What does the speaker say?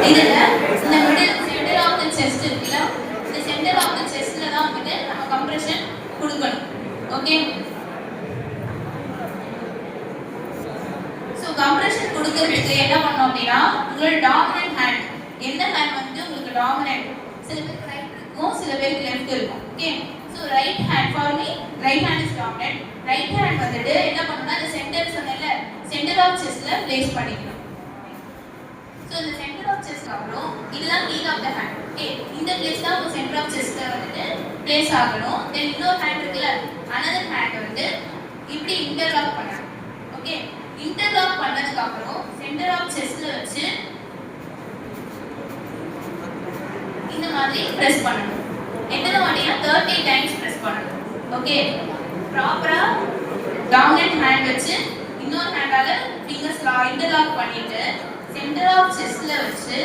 இதுல இந்த middle centre of the chest இருக்குல்ல, இந்த சென்டர் ஆஃப் தி செஸ்ட்ல தான் வந்து நம்ம கம்ப்ரஷன் கொடுக்கணும். ஓகே, ஸோ கம்ப்ரஷன் கொடுக்கறதுக்கு என்ன பண்ணணும் அப்படின்னா, உங்களோட டாமினன்ட் ஹேண்ட், எந்த ஹேண்ட் வந்து உங்களுக்கு டாமினன்ட், சில பேருக்கு ரைட் இருக்கும், சில பேருக்கு லெஃப்ட் இருக்கும். Okay, so right hand, for me right hand is dominant. Right hand வந்துட்டு என்ன பண்ணணும்னா, இந்த சென்டர் சொன்னல, சென்டர் ஆஃப் செஸ்ட்ல பிளேஸ் பண்ணிக்கணும். ஸோ இந்த சென்டர் ஆஃப் செஸ்ட் அப்புறம் இதுதான் heel of the hand. Okay, இந்த பிளேஸ் தான் உங்க சென்டர் ஆஃப் செஸ்ட்ல வந்துட்டு பிளேஸ் ஆகணும். தென் இன்னொரு ஹேண்ட் இருக்குல்ல, அனதர் ஹேண்ட் வந்து இப்படி இன்டர்லாக் பண்ணணும். ஓகே, இன்டர்லாக் பண்ணதுக்கு அப்புறம் சென்டர் ஆஃப் செஸ்ட்ல வச்சு இந்த மாதிரி பிரஸ் பண்ணணும். எத்தனை வாட்டினா 30 டைம்ஸ் பிரஸ் பண்ணணும். ஓகே, ப்ராப்பரா டாமினன்ட் ஹேண்ட் வச்சு இன்னொரு ஹேண்டால ஃபிங்கர்ஸ் இன்டர்லாக் பண்ணிட்டு சென்டர் ஆஃப் செஸ்ட்ல வச்சு